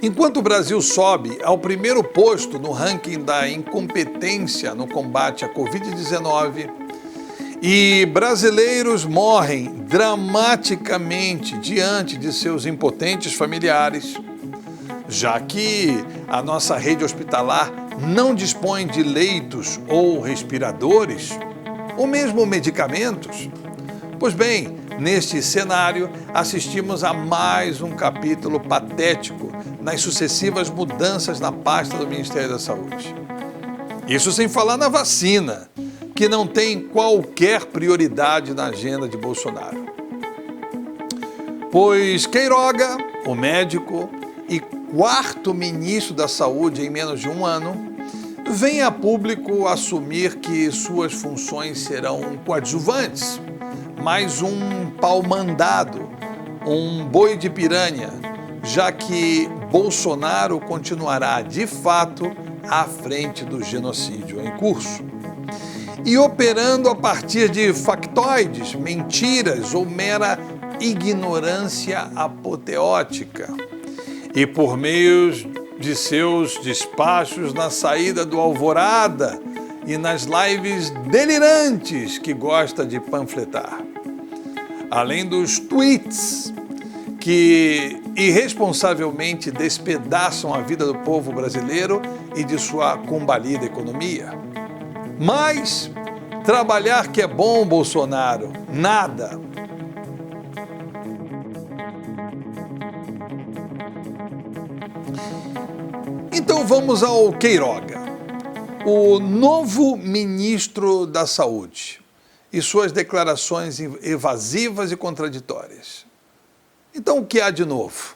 Enquanto o Brasil sobe ao primeiro posto no ranking da incompetência no combate à Covid-19 e brasileiros morrem dramaticamente diante de seus impotentes familiares, já que a nossa rede hospitalar não dispõe de leitos ou respiradores, ou mesmo medicamentos. Pois bem, neste cenário, assistimos a mais um capítulo patético nas sucessivas mudanças na pasta do Ministério da Saúde. Isso sem falar na vacina, que não tem qualquer prioridade na agenda de Bolsonaro. Pois Queiroga, o médico e quarto ministro da Saúde em menos de um ano, vem a público assumir que suas funções serão coadjuvantes, mais um pau-mandado, um boi de piranha, já que Bolsonaro continuará, de fato, à frente do genocídio em curso. E operando a partir de factoides, mentiras ou mera ignorância apoteótica. E por meio de seus despachos na saída do Alvorada e nas lives delirantes que gosta de panfletar. Além dos tweets que irresponsavelmente despedaçam a vida do povo brasileiro e de sua combalida economia. Mas trabalhar que é bom, Bolsonaro, nada. Então vamos ao Queiroga, o novo ministro da Saúde, e suas declarações evasivas e contraditórias. Então o que há de novo?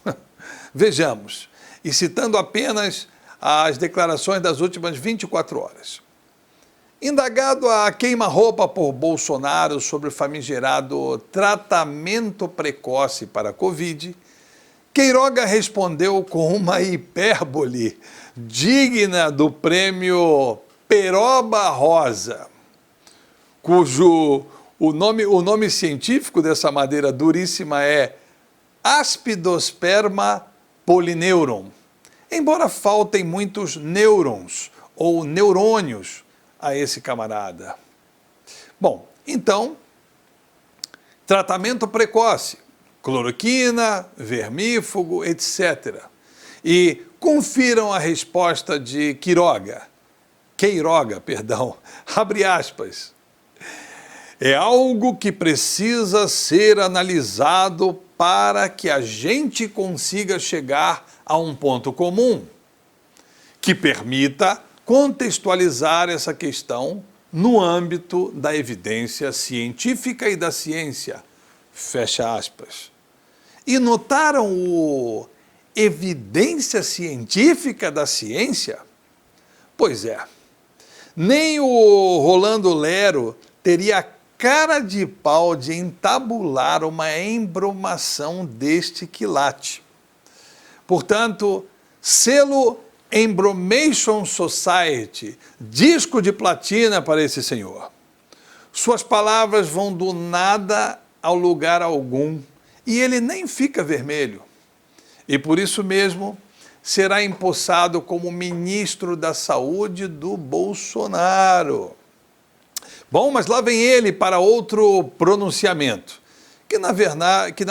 Vejamos, e citando apenas as declarações das últimas 24 horas. Indagado a queima-roupa por Bolsonaro sobre o famigerado tratamento precoce para a Covid, Queiroga respondeu com uma hipérbole digna do prêmio Peroba Rosa, cujo o nome científico dessa madeira duríssima é Aspidosperma polyneuron, embora faltem muitos nêurons ou neurônios a esse camarada. Bom, então, tratamento precoce, cloroquina, vermífugo, etc. E confiram a resposta de Queiroga, abre aspas. É algo que precisa ser analisado para que a gente consiga chegar a um ponto comum, que permita contextualizar essa questão no âmbito da evidência científica e da ciência, fecha aspas. E notaram o evidência científica da ciência? Pois é, nem o Rolando Lero teria a cara de pau de entabular uma embromação deste quilate. Portanto, selo Embromation Society, disco de platina para esse senhor. Suas palavras vão do nada ao lugar algum e ele nem fica vermelho. E por isso mesmo será empossado como ministro da Saúde do Bolsonaro. Bom, mas lá vem ele para outro pronunciamento, que na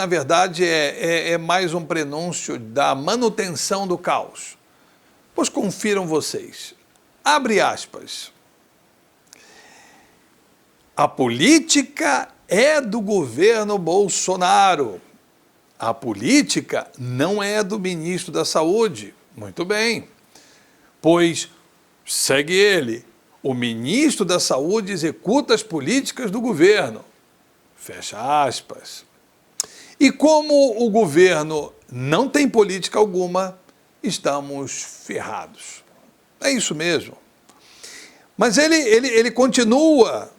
verdade é mais um prenúncio da manutenção do caos. Pois confiram vocês. Abre aspas. A política é do governo Bolsonaro. A política não é do ministro da Saúde. Muito bem. Pois, segue ele, o ministro da Saúde executa as políticas do governo. Fecha aspas. E como o governo não tem política alguma, estamos ferrados. É isso mesmo. Mas ele continua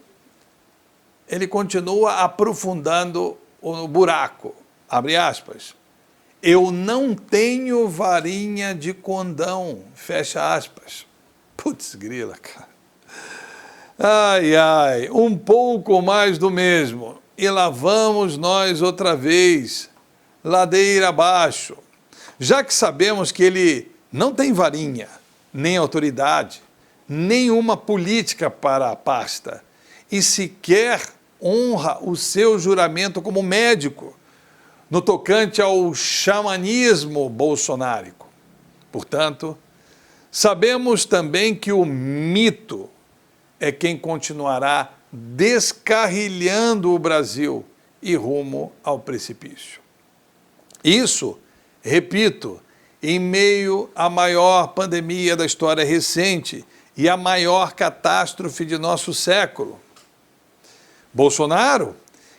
aprofundando o buraco. Abre aspas. Eu não tenho varinha de condão. Fecha aspas. Putz grila, cara. Ai, ai, um pouco mais do mesmo. E lá vamos nós outra vez, ladeira abaixo. já que sabemos que ele não tem varinha, nem autoridade, nenhuma política para a pasta e sequer honra o seu juramento como médico no tocante ao xamanismo bolsonárico. Portanto, sabemos também que o mito é quem continuará descarrilhando o Brasil e rumo ao precipício. Isso, repito, em meio à maior pandemia da história recente e à maior catástrofe de nosso século. Bolsonaro,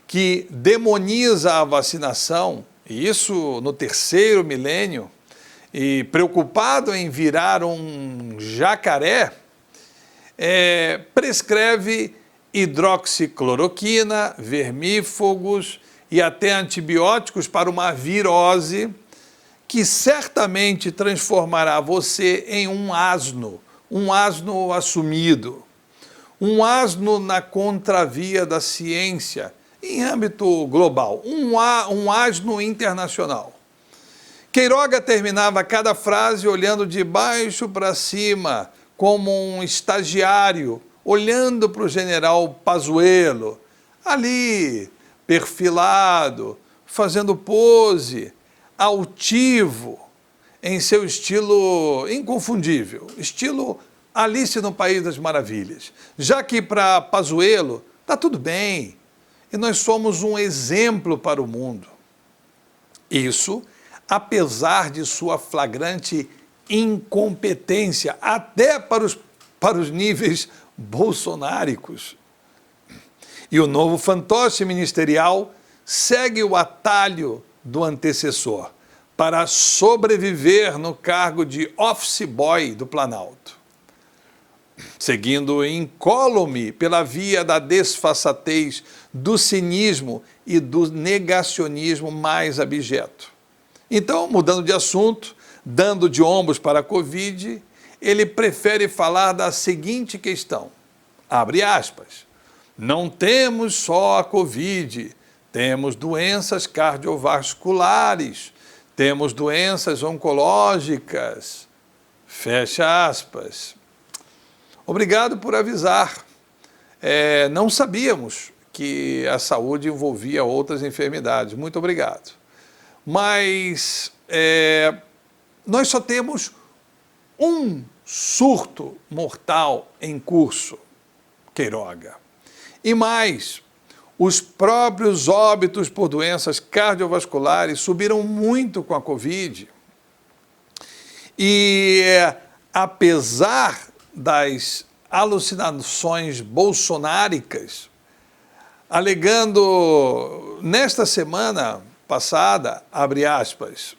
que demoniza a vacinação, e isso no terceiro milênio, e preocupado em virar um jacaré, prescreve hidroxicloroquina, vermífugos e até antibióticos para uma virose que certamente transformará você em um asno assumido, um asno na contravia da ciência, em âmbito global, um asno internacional. Queiroga terminava cada frase olhando de baixo para cima, como um estagiário, olhando para o general Pazuello, ali, perfilado, fazendo pose, altivo, em seu estilo inconfundível, estilo Alice no País das Maravilhas. Já que para Pazuello está tudo bem, e nós somos um exemplo para o mundo. Isso, apesar de sua flagrante incompetência, até para os níveis bolsonáricos. E o novo fantoche ministerial segue o atalho do antecessor para sobreviver no cargo de office boy do Planalto, seguindo incólume pela via da desfaçatez, do cinismo e do negacionismo mais abjeto. Então, mudando de assunto, dando de ombros para a Covid, ele prefere falar da seguinte questão, abre aspas, não temos só a Covid, temos doenças cardiovasculares, temos doenças oncológicas, fecha aspas. Obrigado por avisar. Não sabíamos que a saúde envolvia outras enfermidades. Muito obrigado. Mas nós só temos um surto mortal em curso, Queiroga. E mais, os próprios óbitos por doenças cardiovasculares subiram muito com a Covid. E apesar das alucinações bolsonáricas, alegando nesta semana passada, abre aspas,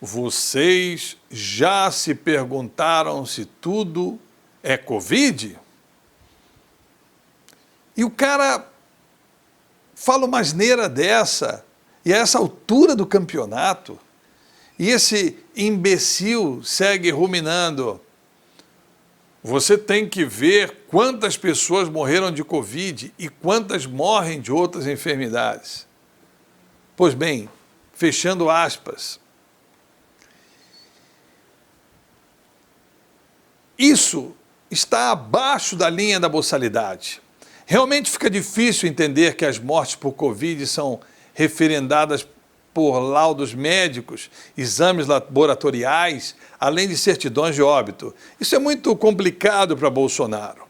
vocês já se perguntaram se tudo é Covid? E o cara fala uma asneira dessa, e a essa altura do campeonato, e esse imbecil segue ruminando. Você tem que ver quantas pessoas morreram de Covid e quantas morrem de outras enfermidades. Pois bem, fechando aspas, isso está abaixo da linha da boçalidade. Realmente fica difícil entender que as mortes por Covid são referendadas por laudos médicos, exames laboratoriais, além de certidões de óbito. Isso é muito complicado para Bolsonaro.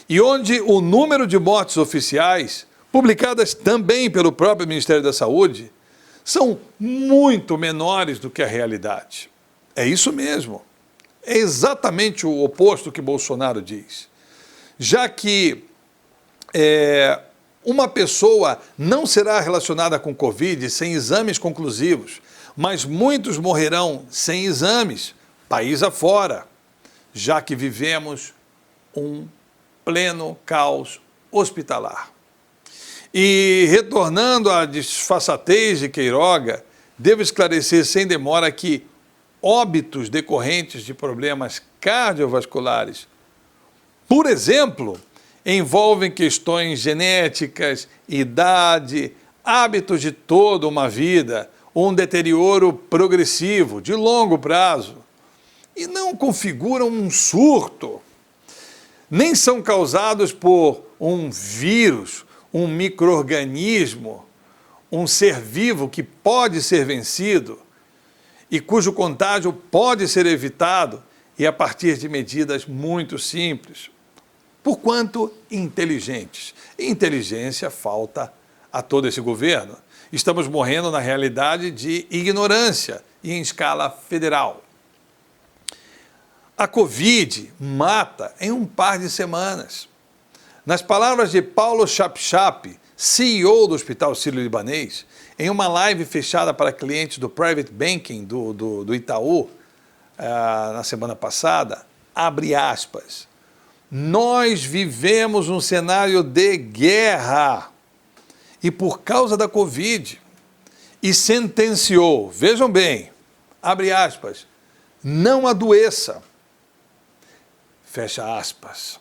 E onde o número de mortes oficiais, publicadas também pelo próprio Ministério da Saúde, são muito menores do que a realidade. É isso mesmo. É exatamente o oposto que Bolsonaro diz. Já que uma pessoa não será relacionada com Covid sem exames conclusivos, mas muitos morrerão sem exames, país afora, já que vivemos um pleno caos hospitalar. E retornando à desfaçatez de Queiroga, devo esclarecer sem demora que óbitos decorrentes de problemas cardiovasculares, por exemplo, envolvem questões genéticas, idade, hábitos de toda uma vida, um deterioro progressivo, de longo prazo, e não configuram um surto, nem são causados por um vírus, um micro-organismo, um ser vivo que pode ser vencido e cujo contágio pode ser evitado e a partir de medidas muito simples, porquanto inteligentes. E inteligência falta a todo esse governo. Estamos morrendo na realidade de ignorância e em escala federal. A Covid mata em um par de semanas. Nas palavras de Paulo Chapchap, CEO do Hospital Sírio-Libanês, em uma live fechada para clientes do Private Banking do Itaú, na semana passada, abre aspas, nós vivemos um cenário de guerra e por causa da Covid, e sentenciou, vejam bem, abre aspas, não adoeça, fecha aspas.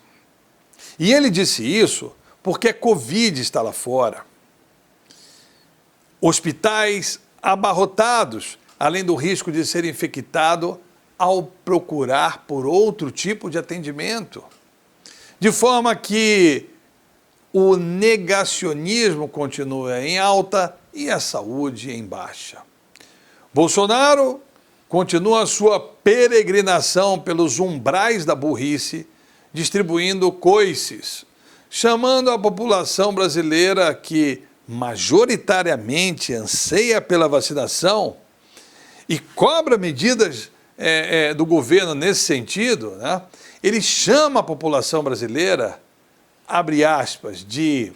E ele disse isso porque a Covid está lá fora. Hospitais abarrotados, além do risco de ser infectado ao procurar por outro tipo de atendimento. De forma que o negacionismo continua em alta e a saúde em baixa. Bolsonaro continua sua peregrinação pelos umbrais da burrice, distribuindo coices, chamando a população brasileira que majoritariamente anseia pela vacinação e cobra medidas do governo nesse sentido, né? Ele chama a população brasileira, abre aspas, de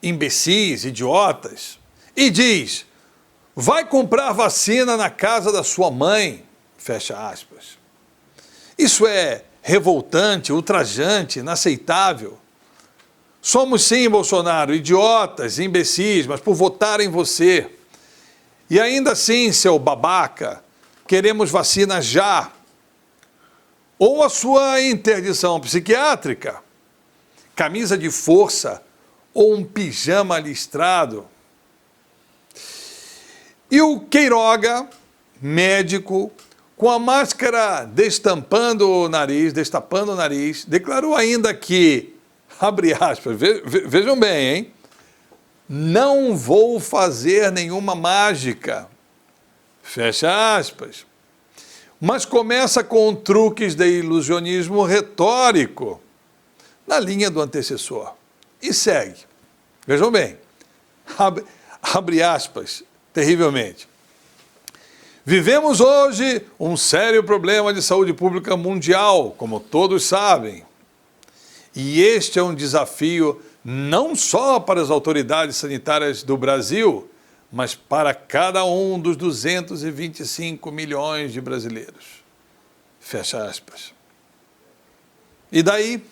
imbecis, idiotas, e diz, vai comprar vacina na casa da sua mãe, fecha aspas. Isso é revoltante, ultrajante, inaceitável. Somos sim, Bolsonaro, idiotas, imbecis, mas por votar em você. E ainda assim, seu babaca, queremos vacina já. Ou a sua interdição psiquiátrica, camisa de força ou um pijama listrado. E o Queiroga, médico, com a máscara destapando o nariz, declarou ainda que, abre aspas, vejam bem, hein? Não vou fazer nenhuma mágica, fecha aspas. Mas começa com truques de ilusionismo retórico, na linha do antecessor. E segue. Vejam bem, abre aspas, terrivelmente. Vivemos hoje um sério problema de saúde pública mundial, como todos sabem. E este é um desafio não só para as autoridades sanitárias do Brasil, mas para cada um dos 225 milhões de brasileiros. Fecha aspas. E daí?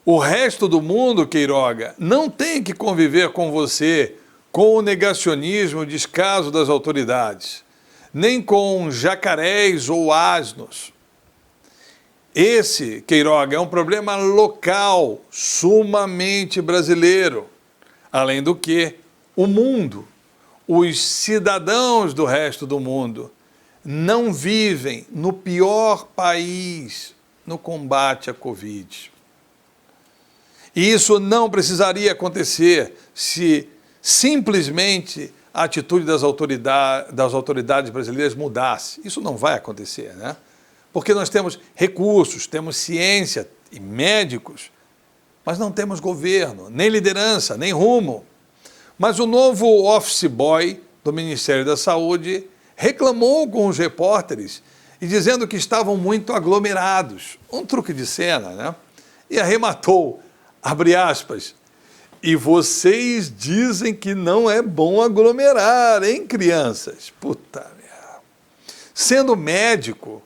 O resto do mundo, Queiroga, não tem que conviver com você com o negacionismo descaso das autoridades, nem com jacarés ou asnos. Esse, Queiroga, é um problema local, sumamente brasileiro. Além do que, o mundo, os cidadãos do resto do mundo, não vivem no pior país no combate à Covid. E isso não precisaria acontecer se simplesmente a atitude das autoridades brasileiras mudasse. Isso não vai acontecer, né? Porque nós temos recursos, temos ciência e médicos, mas não temos governo, nem liderança, nem rumo. Mas o novo office boy do Ministério da Saúde reclamou com os repórteres e dizendo que estavam muito aglomerados. Um truque de cena, né? E arrematou, abre aspas, e vocês dizem que não é bom aglomerar, hein, crianças? Puta merda. Sendo médico,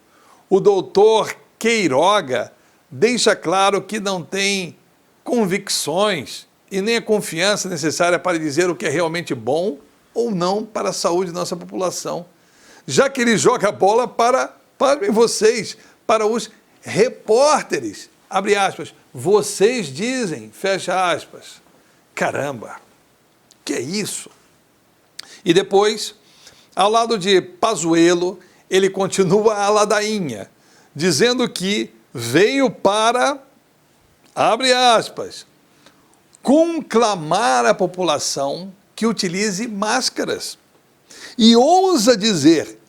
o doutor Queiroga deixa claro que não tem convicções e nem a confiança necessária para dizer o que é realmente bom ou não para a saúde da nossa população. Já que ele joga a bola para vocês, para os repórteres, abre aspas, vocês dizem, fecha aspas. Caramba, que é isso? E depois, ao lado de Pazuello, ele continua a ladainha, dizendo que veio para, abre aspas, conclamar a população que utilize máscaras. E ousa dizer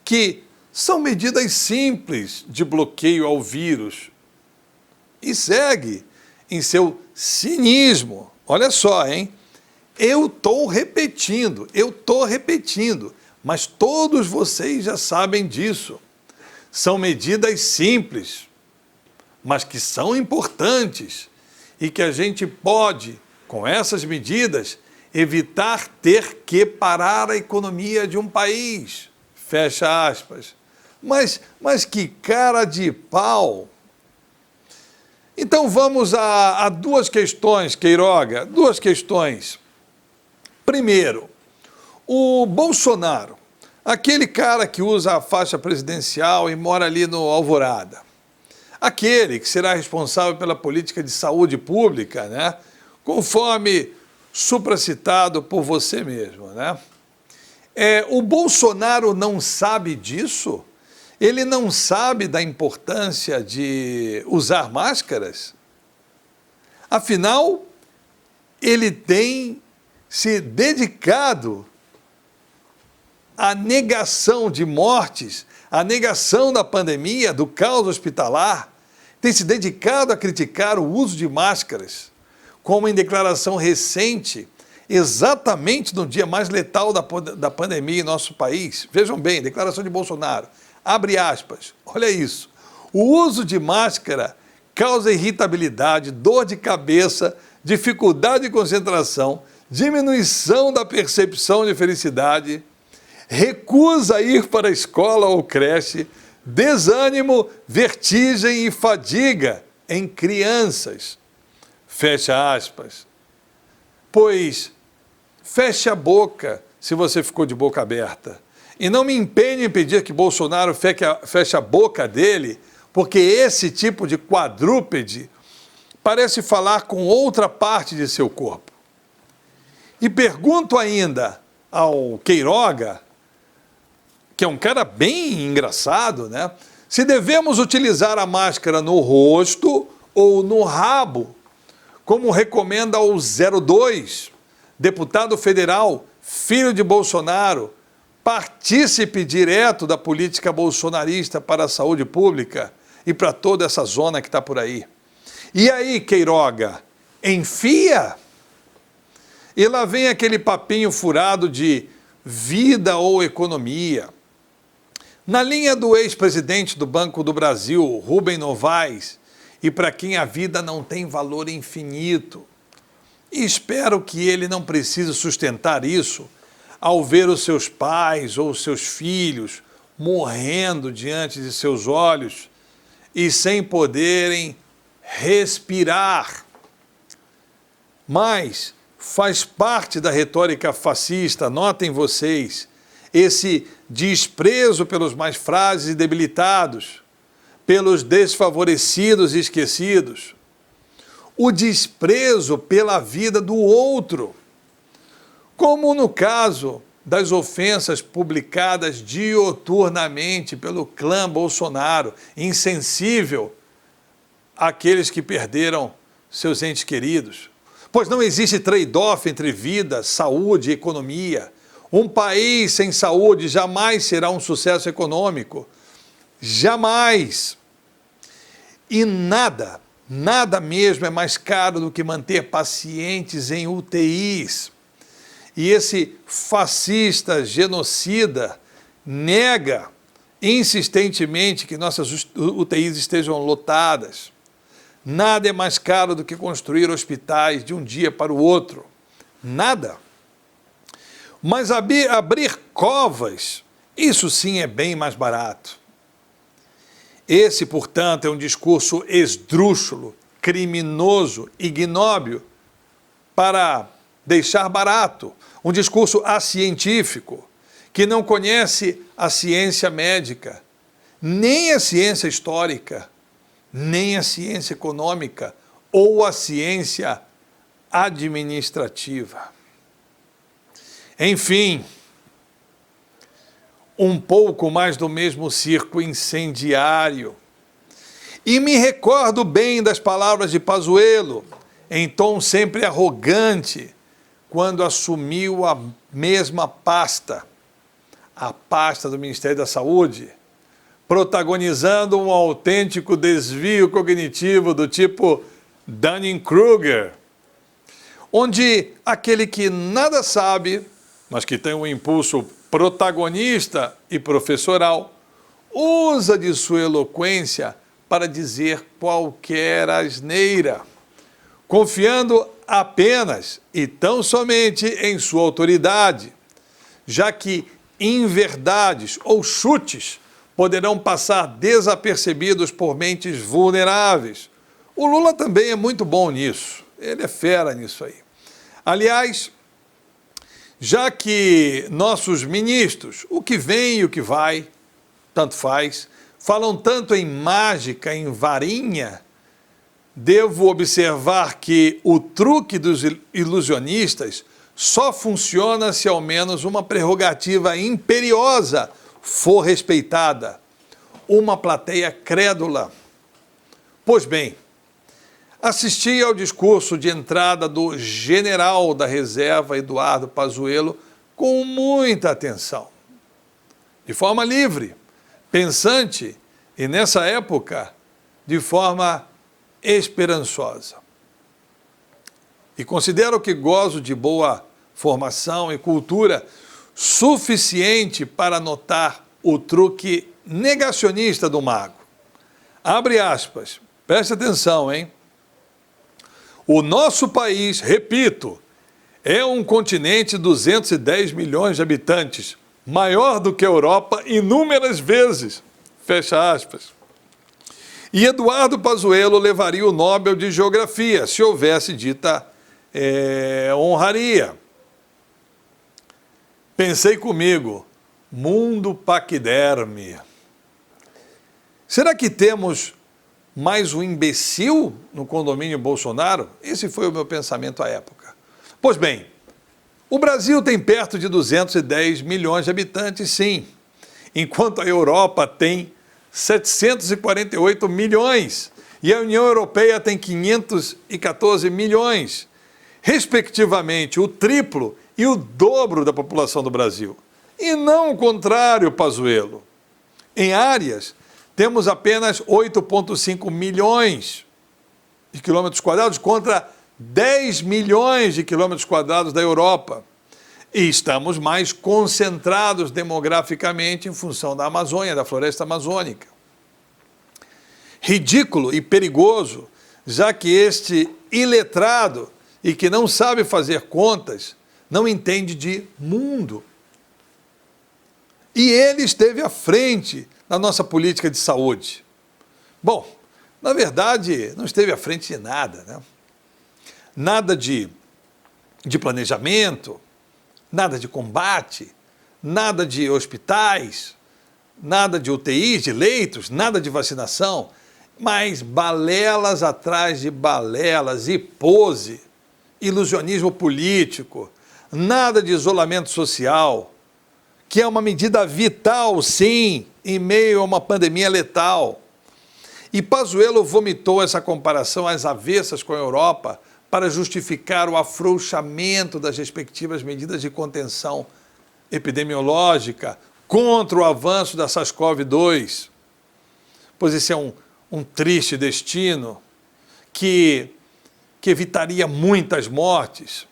que são medidas simples de bloqueio ao vírus. E segue em seu cinismo. Olha só, hein? Eu estou repetindo, mas todos vocês já sabem disso. São medidas simples, mas que são importantes e que a gente pode, com essas medidas, evitar ter que parar a economia de um país. Fecha aspas. Mas que cara de pau! Então vamos a duas questões, Queiroga, duas questões. Primeiro, o Bolsonaro, aquele cara que usa a faixa presidencial e mora ali no Alvorada, aquele que será responsável pela política de saúde pública, né? Conforme supracitado por você mesmo, né? O Bolsonaro não sabe disso? Ele não sabe da importância de usar máscaras? Afinal, ele tem se dedicado à negação de mortes, à negação da pandemia, do caos hospitalar, tem se dedicado a criticar o uso de máscaras, como em declaração recente, exatamente no dia mais letal da pandemia em nosso país. Vejam bem, declaração de Bolsonaro, abre aspas, olha isso. O uso de máscara causa irritabilidade, dor de cabeça, dificuldade de concentração, diminuição da percepção de felicidade, recusa ir para a escola ou creche, desânimo, vertigem e fadiga em crianças. Fecha aspas. Pois, feche a boca se você ficou de boca aberta. E não me empenhe em pedir que Bolsonaro feche a boca dele, porque esse tipo de quadrúpede parece falar com outra parte de seu corpo. E pergunto ainda ao Queiroga, que é um cara bem engraçado, né? Se devemos utilizar a máscara no rosto ou no rabo, como recomenda o 02, deputado federal, filho de Bolsonaro, partícipe direto da política bolsonarista para a saúde pública e para toda essa zona que está por aí. E aí, Queiroga, enfia? E lá vem aquele papinho furado de vida ou economia. Na linha do ex-presidente do Banco do Brasil, Rubem Novaes, e para quem a vida não tem valor infinito. E espero que ele não precise sustentar isso ao ver os seus pais ou seus filhos morrendo diante de seus olhos e sem poderem respirar. Mas faz parte da retórica fascista, notem vocês, esse desprezo pelos mais frágeis e debilitados, pelos desfavorecidos e esquecidos, o desprezo pela vida do outro, como no caso das ofensas publicadas dioturnamente pelo clã Bolsonaro, insensível àqueles que perderam seus entes queridos. Pois não existe trade-off entre vida, saúde e economia. Um país sem saúde jamais será um sucesso econômico. Jamais. E nada mesmo é mais caro do que manter pacientes em UTIs. E esse fascista, genocida, nega insistentemente que nossas UTIs estejam lotadas. Nada é mais caro do que construir hospitais de um dia para o outro. Nada. Mas abrir covas, isso sim é bem mais barato. Esse, portanto, é um discurso esdrúxulo, criminoso, ignóbil, para deixar barato. Um discurso acientífico, que não conhece a ciência médica, nem a ciência histórica, nem a ciência econômica ou a ciência administrativa. Enfim, um pouco mais do mesmo circo incendiário. E me recordo bem das palavras de Pazuello, em tom sempre arrogante, quando assumiu a mesma pasta, a pasta do Ministério da Saúde, protagonizando um autêntico desvio cognitivo do tipo Dunning-Kruger, onde aquele que nada sabe, mas que tem um impulso protagonista e professoral, usa de sua eloquência para dizer qualquer asneira, confiando apenas e tão somente em sua autoridade, já que inverdades ou chutes poderão passar desapercebidos por mentes vulneráveis. O Lula também é muito bom nisso, ele é fera nisso aí. Aliás, já que nossos ministros, o que vem e o que vai, tanto faz, falam tanto em mágica, em varinha, devo observar que o truque dos ilusionistas só funciona se ao menos uma prerrogativa imperiosa for respeitada, uma plateia crédula. Pois bem, assisti ao discurso de entrada do general da reserva, Eduardo Pazuello, com muita atenção, de forma livre, pensante e, nessa época, de forma esperançosa. E considero que gozo de boa formação e cultura suficiente para notar o truque negacionista do mago. Abre aspas, preste atenção, hein? O nosso país, repito, é um continente de 210 milhões de habitantes, maior do que a Europa inúmeras vezes, fecha aspas. E Eduardo Pazuello levaria o Nobel de Geografia, se houvesse dita honraria. Pensei comigo, mundo paquiderme. Será que temos mais um imbecil no condomínio Bolsonaro? Esse foi o meu pensamento à época. Pois bem, o Brasil tem perto de 210 milhões de habitantes, sim, enquanto a Europa tem 748 milhões e a União Europeia tem 514 milhões, respectivamente o triplo e o dobro da população do Brasil. E não o contrário, Pazuello. Em áreas, temos apenas 8,5 milhões de quilômetros quadrados contra 10 milhões de quilômetros quadrados da Europa. E estamos mais concentrados demograficamente em função da Amazônia, da floresta amazônica. Ridículo e perigoso, já que este iletrado e que não sabe fazer contas, não entende de mundo. E ele esteve à frente da nossa política de saúde. Bom, na verdade, não esteve à frente de nada, né? Nada de planejamento, nada de combate, nada de hospitais, nada de UTIs, de leitos, nada de vacinação, mas balelas atrás de balelas e pose, ilusionismo político, nada de isolamento social, que é uma medida vital, sim, em meio a uma pandemia letal. E Pazuello vomitou essa comparação às avessas com a Europa para justificar o afrouxamento das respectivas medidas de contenção epidemiológica contra o avanço da SARS-CoV-2. Pois esse é um triste destino que evitaria muitas mortes.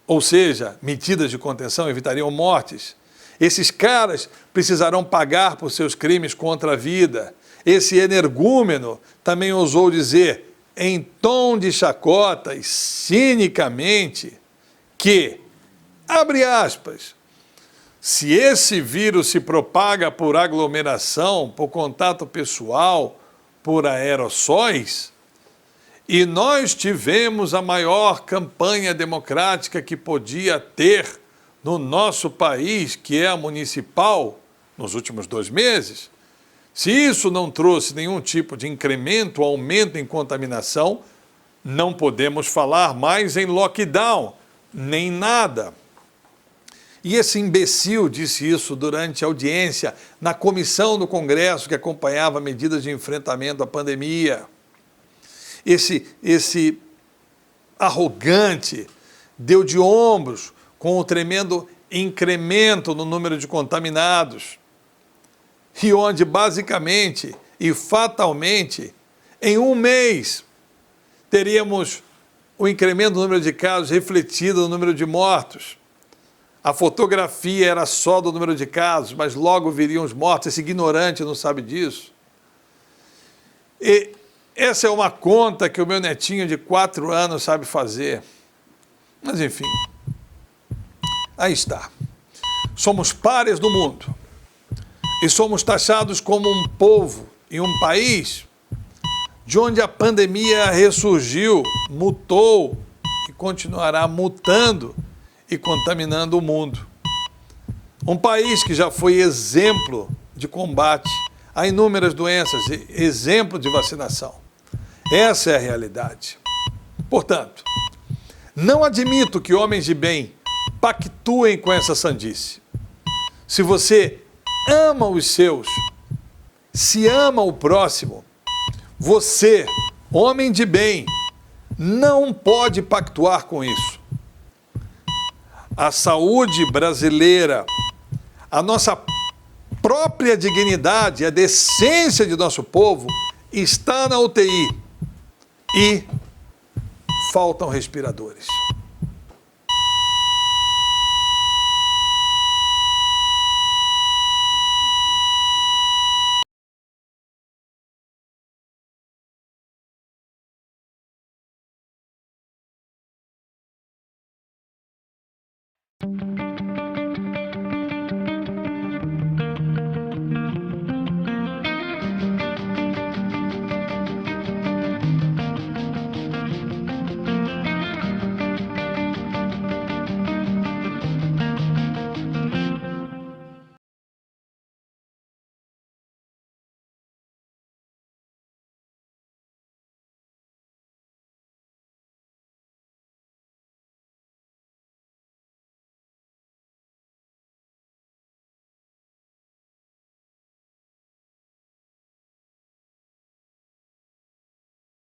Ou seja, medidas de contenção evitariam mortes. Esses caras precisarão pagar por seus crimes contra a vida. Esse energúmeno também ousou dizer, em tom de chacota e cinicamente, que, abre aspas, se esse vírus se propaga por aglomeração, por contato pessoal, por aerossóis, e nós tivemos a maior campanha democrática que podia ter no nosso país, que é a municipal, nos últimos 2 meses, se isso não trouxe nenhum tipo de incremento, aumento em contaminação, não podemos falar mais em lockdown, nem nada. E esse imbecil disse isso durante a audiência na comissão do Congresso que acompanhava medidas de enfrentamento à pandemia. Esse arrogante deu de ombros com o tremendo incremento no número de contaminados, e onde basicamente e fatalmente, em um mês, teríamos o incremento do número de casos refletido no número de mortos. A fotografia era só do número de casos, mas logo viriam os mortos. Esse ignorante não sabe disso. E essa é uma conta que o meu netinho de 4 anos sabe fazer. Mas enfim, aí está. Somos pares do mundo e somos taxados como um povo e um país de onde a pandemia ressurgiu, mutou e continuará mutando e contaminando o mundo. Um país que já foi exemplo de combate a inúmeras doenças, exemplo de vacinação. Essa é a realidade. Portanto, não admito que homens de bem pactuem com essa sandice. Se você ama os seus, se ama o próximo, você, homem de bem, não pode pactuar com isso. A saúde brasileira, a nossa própria dignidade, a decência de nosso povo está na UTI e faltam respiradores.